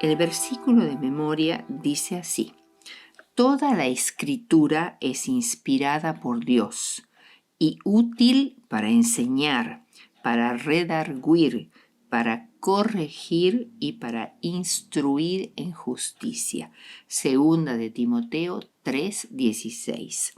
El versículo de memoria dice así: Toda la escritura es inspirada por Dios y útil para enseñar, para redarguir, para corregir y para instruir en justicia. Segunda de Timoteo 3:16.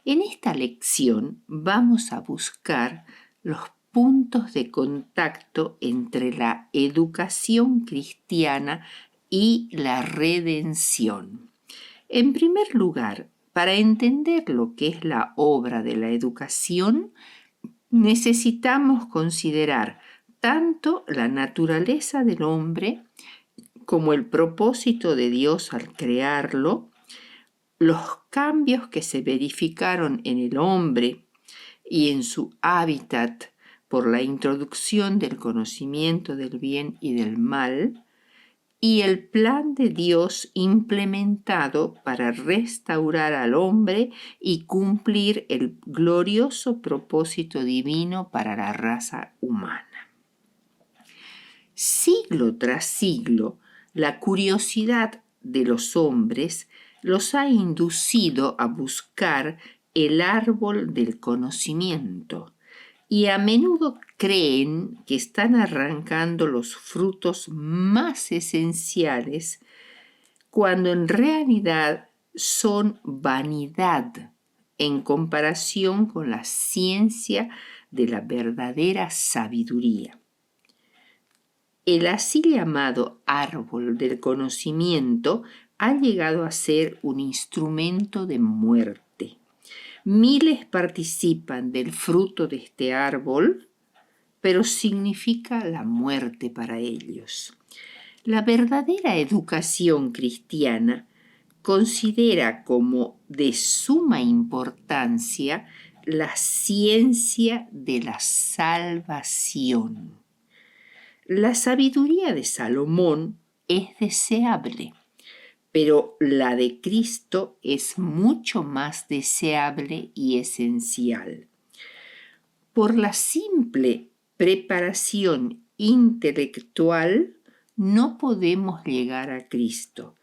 En esta lección vamos a buscar los puntos de contacto entre la educación cristiana y la redención. En primer lugar, para entender lo que es la obra de la educación, necesitamos considerar tanto la naturaleza del hombre como el propósito de Dios al crearlo, los cambios que se verificaron en el hombre y en su hábitat por la introducción del conocimiento del bien y del mal, y el plan de Dios implementado para restaurar al hombre y cumplir el glorioso propósito divino para la raza humana. Siglo tras siglo, la curiosidad de los hombres los ha inducido a buscar el árbol del conocimiento y a menudo creen que están arrancando los frutos más esenciales cuando en realidad son vanidad en comparación con la ciencia de la verdadera sabiduría. El así llamado árbol del conocimiento ha llegado a ser un instrumento de muerte. Miles participan del fruto de este árbol, pero significa la muerte para ellos. La verdadera educación cristiana considera como de suma importancia la ciencia de la salvación. La sabiduría de Salomón es deseable, pero la de Cristo es mucho más deseable y esencial. Por la simple preparación intelectual no podemos llegar a Cristo,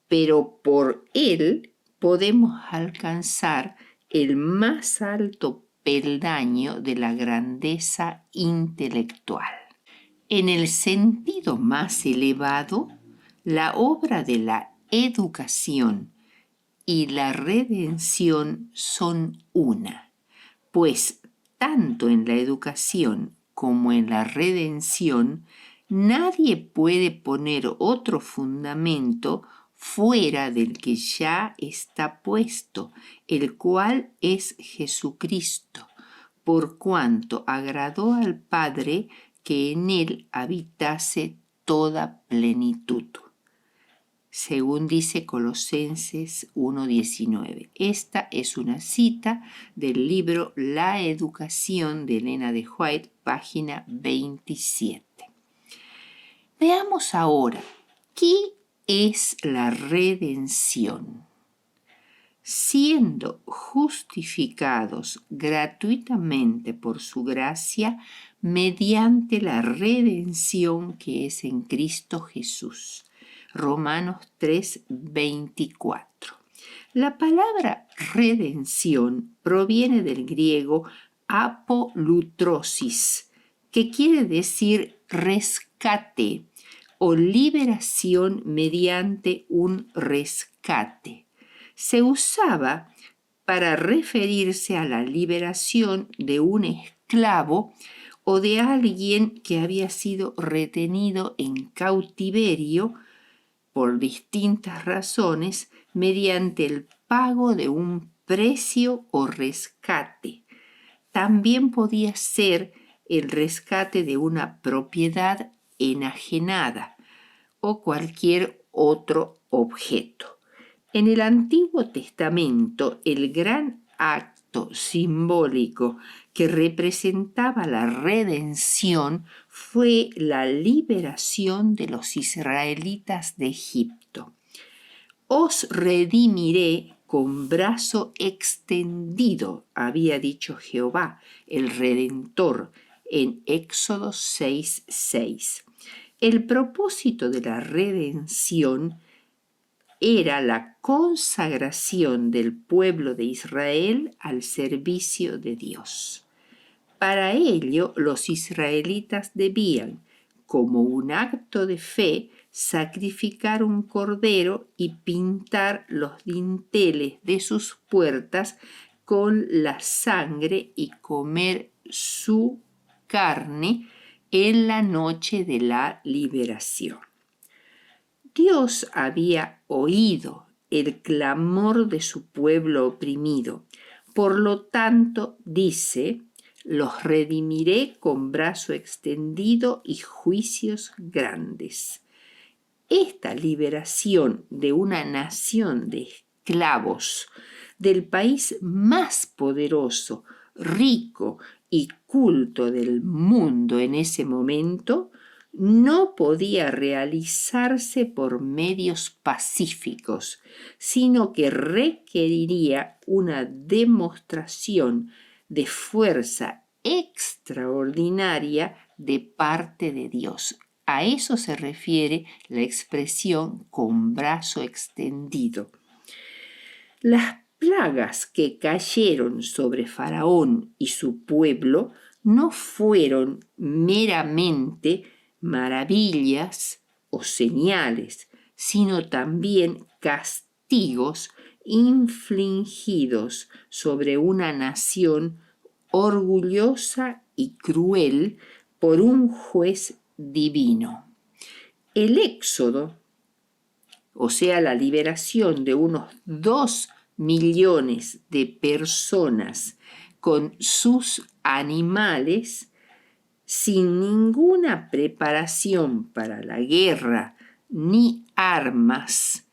pero por Él podemos alcanzar el más alto peldaño de la grandeza intelectual. En el sentido más elevado, la obra de la educación y la redención son una, pues tanto en la educación como en la redención nadie puede poner otro fundamento fuera del que ya está puesto, el cual es Jesucristo, por cuanto agradó al Padre que en él habitase toda plenitud. Según dice Colosenses 1:19. Esta es una cita del libro La Educación de Elena de White, página 27. Veamos ahora, ¿qué es la redención? Siendo justificados gratuitamente por su gracia mediante la redención que es en Cristo Jesús. Romanos 3:24. La palabra redención proviene del griego apolutrosis, que quiere decir rescate o liberación mediante un rescate. Se usaba para referirse a la liberación de un esclavo o de alguien que había sido retenido en cautiverio por distintas razones mediante el pago de un precio o rescate. También podía ser el rescate de una propiedad enajenada o cualquier otro objeto. En el Antiguo Testamento, el gran acto simbólico que representaba la redención fue la liberación de los israelitas de Egipto. Os redimiré con brazo extendido, había dicho Jehová, el Redentor, en Éxodo 6:6. El propósito de la redención era la consagración del pueblo de Israel al servicio de Dios. Para ello, los israelitas debían, como un acto de fe, sacrificar un cordero y pintar los dinteles de sus puertas con la sangre y comer su carne en la noche de la liberación. Dios había oído el clamor de su pueblo oprimido. Por lo tanto, dice, los redimiré con brazo extendido y juicios grandes. Esta liberación de una nación de esclavos del país más poderoso, rico y culto del mundo en ese momento no podía realizarse por medios pacíficos, sino que requeriría una demostración de fuerza extraordinaria de parte de Dios. A eso se refiere la expresión con brazo extendido. Las plagas que cayeron sobre Faraón y su pueblo no fueron meramente maravillas o señales, sino también castigos infligidos sobre una nación orgullosa y cruel por un juez divino. El éxodo, o sea, la liberación de unos 2 millones de personas con sus animales, sin ninguna preparación para la guerra ni armas,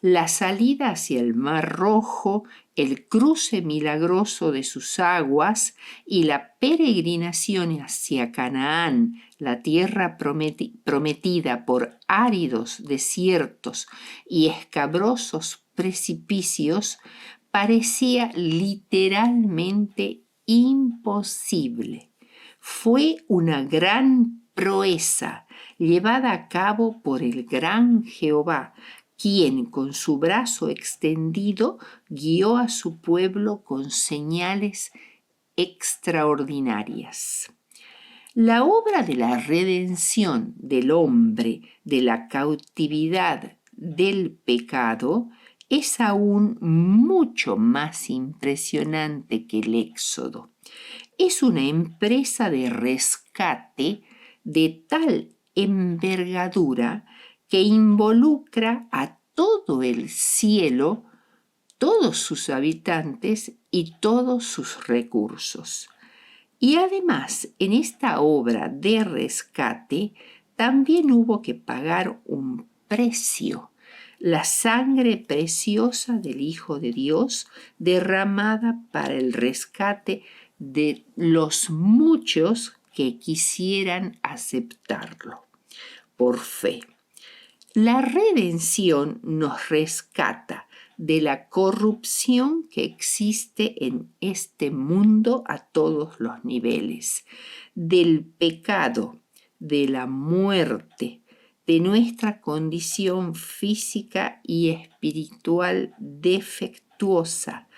la salida hacia el Mar Rojo, el cruce milagroso de sus aguas y la peregrinación hacia Canaán, la tierra prometida por áridos desiertos y escabrosos precipicios, parecía literalmente imposible. Fue una gran proeza llevada a cabo por el gran Jehová, quien con su brazo extendido guió a su pueblo con señales extraordinarias. La obra de la redención del hombre de la cautividad del pecado es aún mucho más impresionante que el Éxodo. Es una empresa de rescate de tal envergadura que involucra a todo el cielo, todos sus habitantes y todos sus recursos. Y además, en esta obra de rescate también hubo que pagar un precio, la sangre preciosa del Hijo de Dios derramada para el rescate de los muchos que quisieran aceptarlo por fe. La redención nos rescata de la corrupción que existe en este mundo a todos los niveles, del pecado, de la muerte, de nuestra condición física y espiritual defectuosa,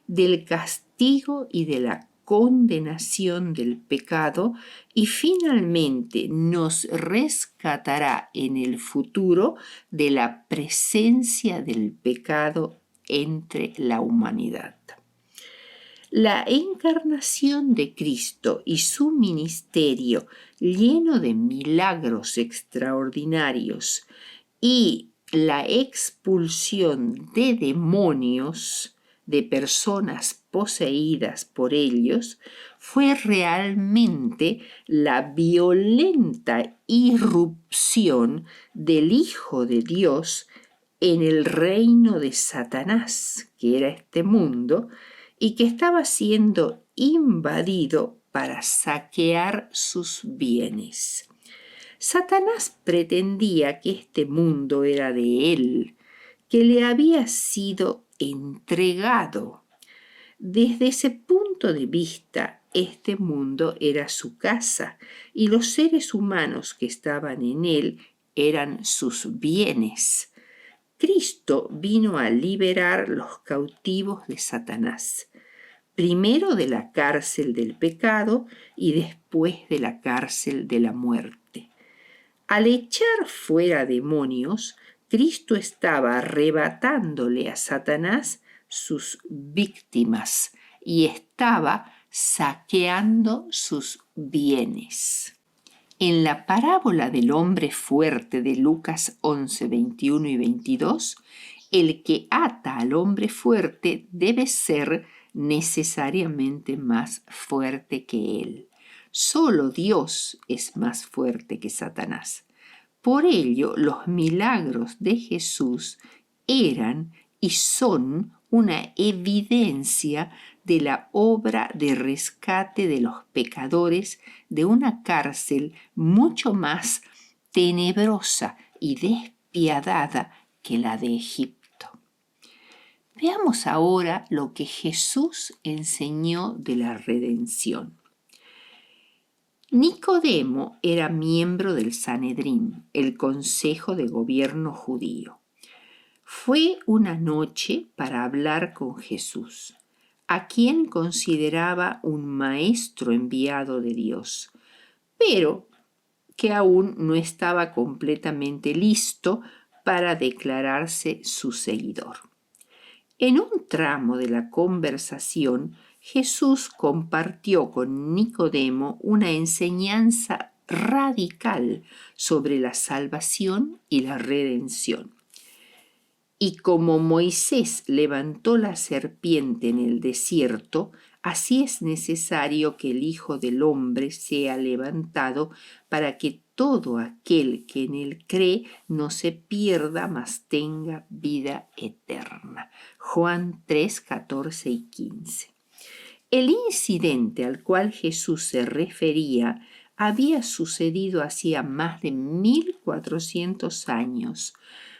del castigo y de la condenación del pecado, y finalmente nos rescatará en el futuro de la presencia del pecado entre la humanidad. La encarnación de Cristo y su ministerio lleno de milagros extraordinarios y la expulsión de demonios de personas poseídas por ellos fue realmente la violenta irrupción del Hijo de Dios en el reino de Satanás, que era este mundo, y que estaba siendo invadido para saquear sus bienes. Satanás pretendía que este mundo era de él, que le había sido entregado. Desde ese punto de vista, este mundo era su casa y los seres humanos que estaban en él eran sus bienes. Cristo vino a liberar los cautivos de Satanás, primero de la cárcel del pecado y después de la cárcel de la muerte. Al echar fuera demonios, Cristo estaba arrebatándole a Satanás sus víctimas y estaba saqueando sus bienes. En la parábola del hombre fuerte de Lucas 11, 21 y 22, el que ata al hombre fuerte debe ser necesariamente más fuerte que él. Solo Dios es más fuerte que Satanás. Por ello, los milagros de Jesús eran y son una evidencia de la obra de rescate de los pecadores de una cárcel mucho más tenebrosa y despiadada que la de Egipto. Veamos ahora lo que Jesús enseñó de la redención. Nicodemo era miembro del Sanedrín, el consejo de gobierno judío. Fue una noche para hablar con Jesús, a quien consideraba un maestro enviado de Dios, pero que aún no estaba completamente listo para declararse su seguidor. En un tramo de la conversación, Jesús compartió con Nicodemo una enseñanza radical sobre la salvación y la redención. Y como Moisés levantó la serpiente en el desierto, así es necesario que el Hijo del Hombre sea levantado para que todo aquel que en él cree no se pierda, mas tenga vida eterna. Juan 3, 14 y 15. El incidente al cual Jesús se refería había sucedido hacía más de 1400 años,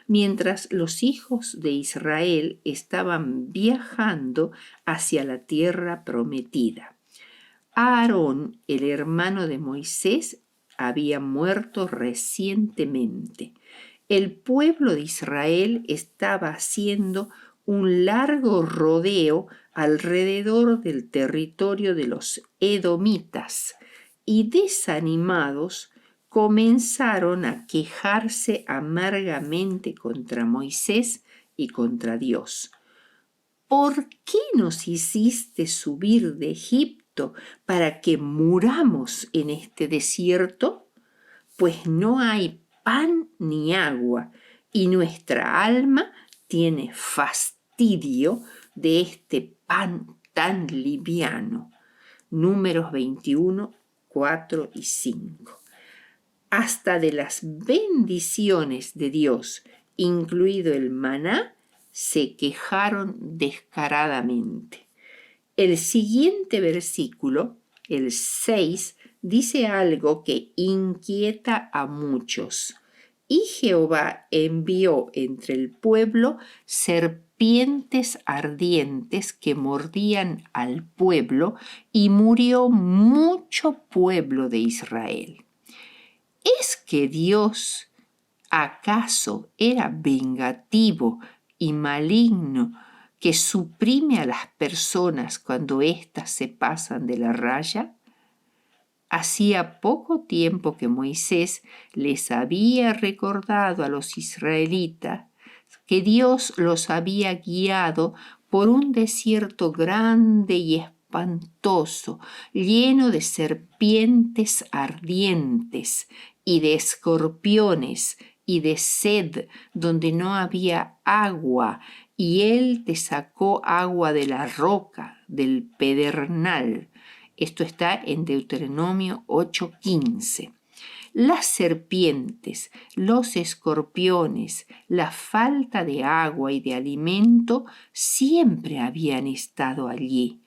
mientras los hijos de Israel estaban viajando hacia la tierra prometida. Aarón, el hermano de Moisés, había muerto recientemente. El pueblo de Israel estaba haciendo un largo rodeo alrededor del territorio de los edomitas y desanimados comenzaron a quejarse amargamente contra Moisés y contra Dios. ¿Por qué nos hiciste subir de Egipto para que muramos en este desierto? Pues no hay pan ni agua y nuestra alma tiene fastidio de este pan tan liviano. Números 21, 4 y 5. Hasta de las bendiciones de Dios, incluido el maná, se quejaron descaradamente. El siguiente versículo, el 6, dice algo que inquieta a muchos. Y Jehová envió entre el pueblo serpientes ardientes que mordían al pueblo, y murió mucho pueblo de Israel. ¿Es que Dios acaso era vengativo y maligno, que suprime a las personas cuando éstas se pasan de la raya? Hacía poco tiempo que Moisés les había recordado a los israelitas que Dios los había guiado por un desierto grande y espantoso, lleno de serpientes ardientes y de escorpiones y de sed, donde no había agua, y Él te sacó agua de la roca, del pedernal. Esto está en Deuteronomio 8:15. Las serpientes, los escorpiones, la falta de agua y de alimento siempre habían estado allí,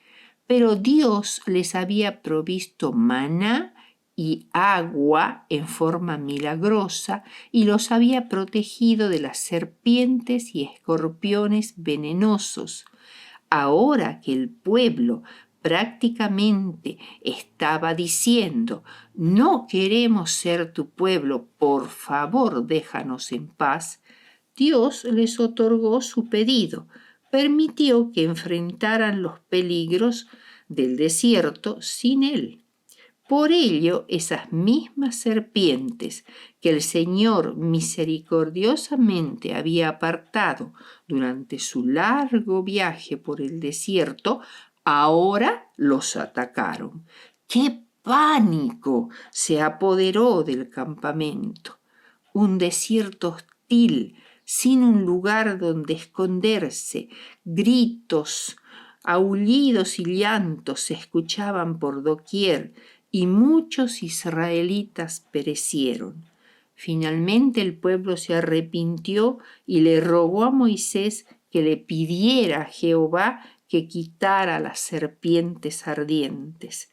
pero Dios les había provisto maná y agua en forma milagrosa y los había protegido de las serpientes y escorpiones venenosos. Ahora que el pueblo prácticamente estaba diciendo: no queremos ser tu pueblo, por favor déjanos en paz, Dios les otorgó su pedido, permitió que enfrentaran los peligros del desierto sin él. Por ello, esas mismas serpientes que el Señor misericordiosamente había apartado durante su largo viaje por el desierto, ahora los atacaron. ¡Qué pánico se apoderó del campamento! Un desierto hostil, sin un lugar donde esconderse, gritos, aullidos y llantos se escuchaban por doquier, y muchos israelitas perecieron. Finalmente el pueblo se arrepintió y le rogó a Moisés que le pidiera a Jehová que quitara las serpientes ardientes.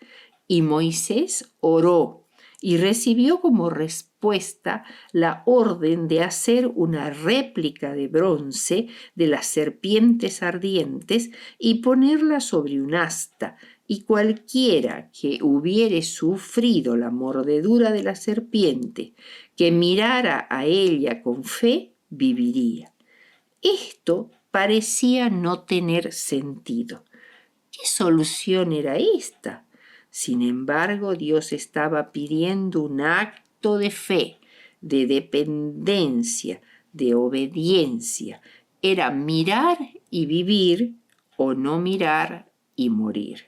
Y Moisés oró y recibió como respuesta la orden de hacer una réplica de bronce de las serpientes ardientes y ponerla sobre un asta, y cualquiera que hubiere sufrido la mordedura de la serpiente, que mirara a ella con fe, viviría. Esto parecía no tener sentido. ¿Qué solución era esta? Sin embargo, Dios estaba pidiendo un acto de fe, de dependencia, de obediencia. Era mirar y vivir o no mirar y morir.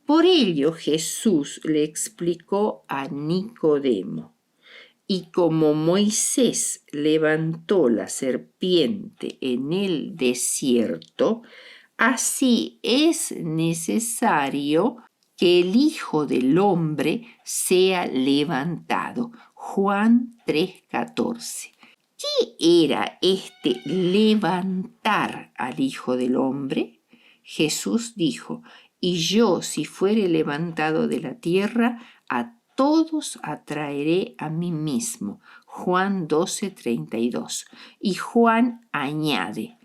Por ello Jesús le explicó a Nicodemo: y como Moisés levantó la serpiente en el desierto, así es necesario que el Hijo del Hombre sea levantado. Juan 3:14. ¿Qué era este levantar al Hijo del Hombre? Jesús dijo: y yo, si fuere levantado de la tierra, a todos atraeré a mí mismo. Juan 12:32. Y Juan añade: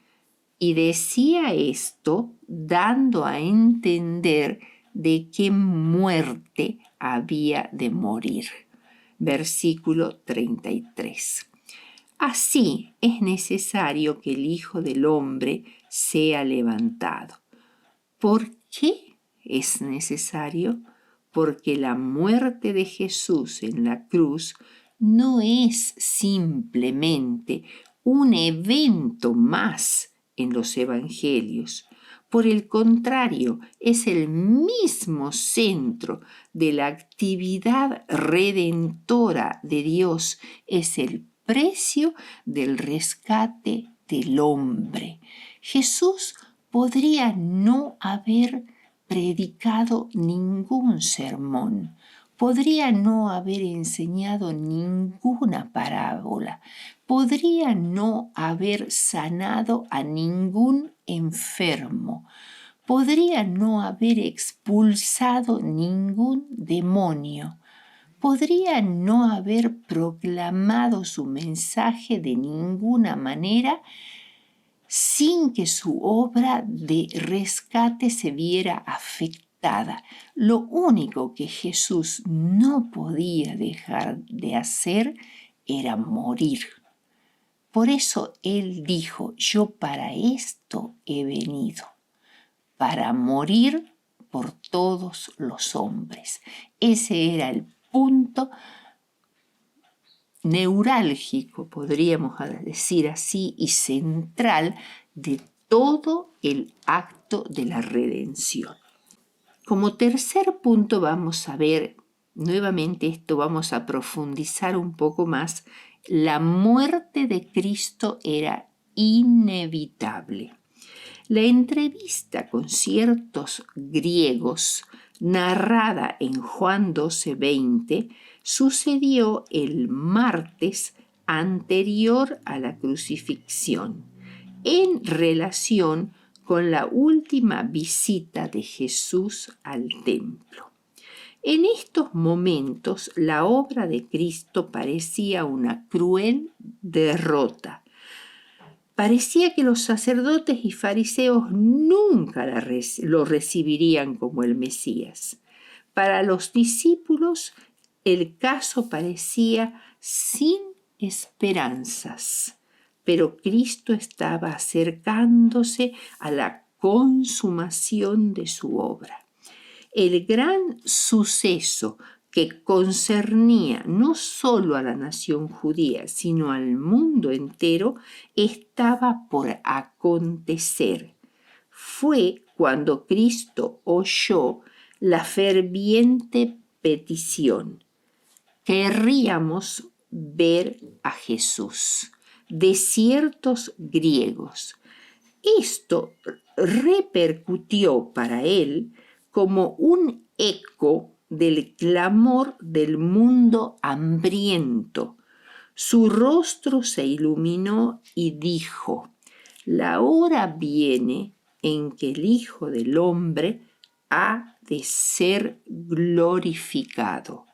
y decía esto dando a entender de qué muerte había de morir. Versículo 33. Así es necesario que el Hijo del Hombre sea levantado. ¿Por qué es necesario? Porque la muerte de Jesús en la cruz no es simplemente un evento más en los evangelios. Por el contrario, es el mismo centro de la actividad redentora de Dios, es el precio del rescate del hombre. Jesús podría no haber predicado ningún sermón, podría no haber enseñado ninguna parábola, podría no haber sanado a ningún enfermo, podría no haber expulsado ningún demonio, podría no haber proclamado su mensaje de ninguna manera sin que su obra de rescate se viera afectada. Lo único que Jesús no podía dejar de hacer era morir. Por eso él dijo: yo para esto he venido, para morir por todos los hombres. Ese era el punto neurálgico, podríamos decir así, y central de todo el acto de la redención. Como tercer punto vamos a ver, nuevamente esto vamos a profundizar un poco más, la muerte de Cristo era inevitable. La entrevista con ciertos griegos, narrada en Juan 12:20, sucedió el martes anterior a la crucifixión, en relación con la última visita de Jesús al templo. En estos momentos, la obra de Cristo parecía una cruel derrota. Parecía que los sacerdotes y fariseos nunca lo recibirían como el Mesías. Para los discípulos, el caso parecía sin esperanzas, pero Cristo estaba acercándose a la consumación de su obra. El gran suceso que concernía no solo a la nación judía, sino al mundo entero, estaba por acontecer. Fue cuando Cristo oyó la ferviente petición: querríamos ver a Jesús, de ciertos griegos. Esto repercutió para él como un eco del clamor del mundo hambriento. Su rostro se iluminó y dijo: la hora viene en que el Hijo del Hombre ha de ser glorificado.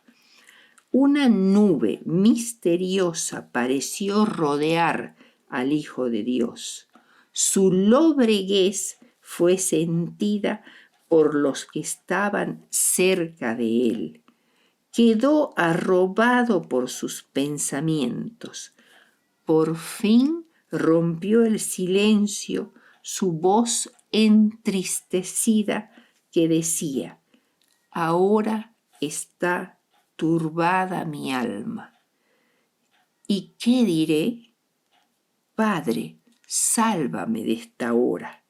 Una nube misteriosa pareció rodear al Hijo de Dios. Su lobreguez fue sentida por los que estaban cerca de él. Quedó arrobado por sus pensamientos. Por fin rompió el silencio su voz entristecida que decía: ahora está turbada mi alma. ¿Y qué diré? Padre, sálvame de esta hora.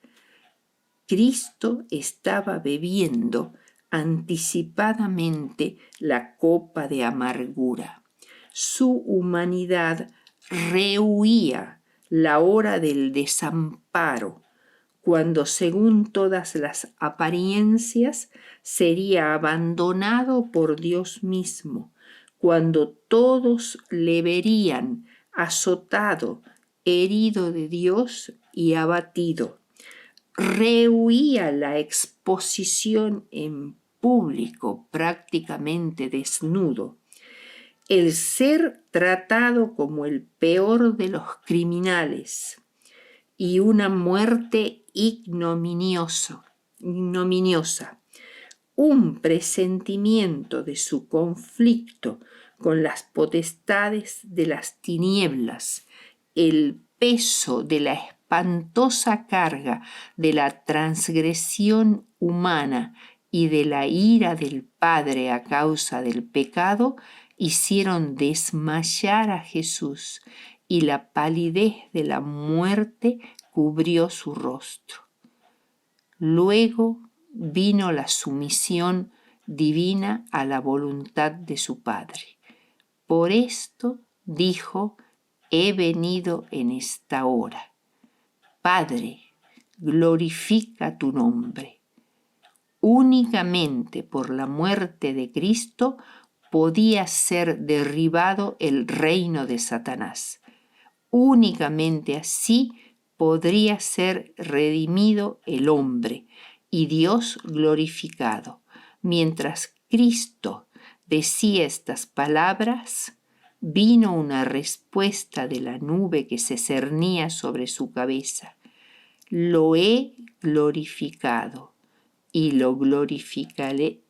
Cristo estaba bebiendo anticipadamente la copa de amargura. Su humanidad rehuía la hora del desamparo, cuando, según todas las apariencias, sería abandonado por Dios mismo, cuando todos le verían azotado, herido de Dios y abatido. Rehuía la exposición en público, prácticamente desnudo, el ser tratado como el peor de los criminales y una muerte ignominiosa, un presentimiento de su conflicto con las potestades de las tinieblas, el peso de la espantosa carga de la transgresión humana y de la ira del Padre a causa del pecado, hicieron desmayar a Jesús, y la palidez de la muerte cubrió su rostro. Luego vino la sumisión divina a la voluntad de su Padre. Por esto dijo: he venido en esta hora. Padre, glorifica tu nombre. Únicamente por la muerte de Cristo podía ser derribado el reino de Satanás. Únicamente así podría ser redimido el hombre y Dios glorificado. Mientras Cristo decía estas palabras, vino una respuesta de la nube que se cernía sobre su cabeza: lo he glorificado y lo glorificaré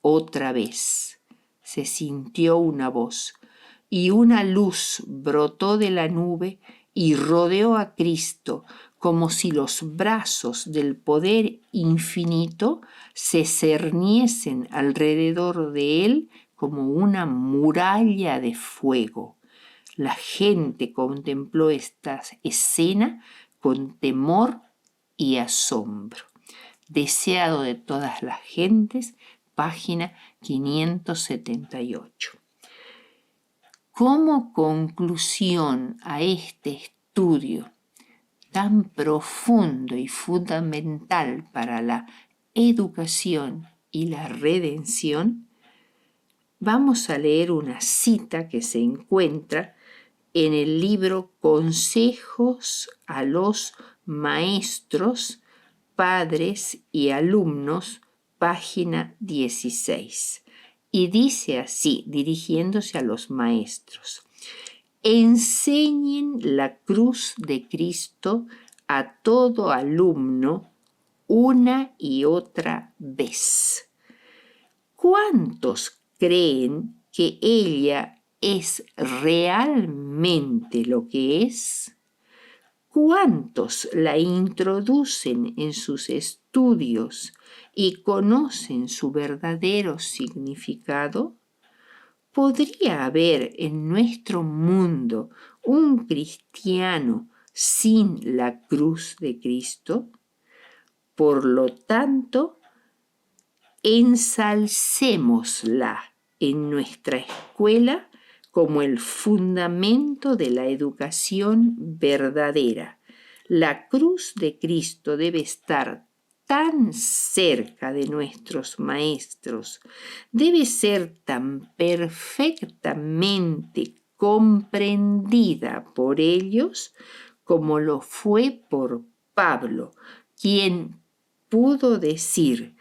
otra vez. Se sintió una voz, y una luz brotó de la nube y rodeó a Cristo, como si los brazos del poder infinito se cerniesen alrededor de él como una muralla de fuego. La gente contempló esta escena con temor y asombro. Deseado de todas las gentes, página 578. Como conclusión a este estudio tan profundo y fundamental para la educación y la redención, vamos a leer una cita que se encuentra en el libro Consejos a los Maestros, Padres y Alumnos, página 16. Y dice así, dirigiéndose a los maestros: enseñen la cruz de Cristo a todo alumno una y otra vez. ¿Cuántos creen que ella es realmente lo que es? ¿Cuántos la introducen en sus estudios y conocen su verdadero significado? ¿Podría haber en nuestro mundo un cristiano sin la cruz de Cristo? Por lo tanto, ensalcémosla en nuestra escuela como el fundamento de la educación verdadera. La cruz de Cristo debe estar tan cerca de nuestros maestros, debe ser tan perfectamente comprendida por ellos como lo fue por Pablo, quien pudo decir: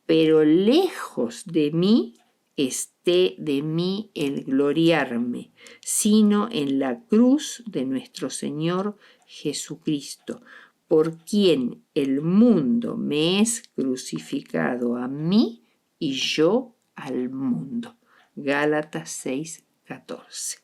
pero lejos de mí esté de mí el gloriarme, sino en la cruz de nuestro Señor Jesucristo, por quien el mundo me es crucificado a mí y yo al mundo. Gálatas 6:14.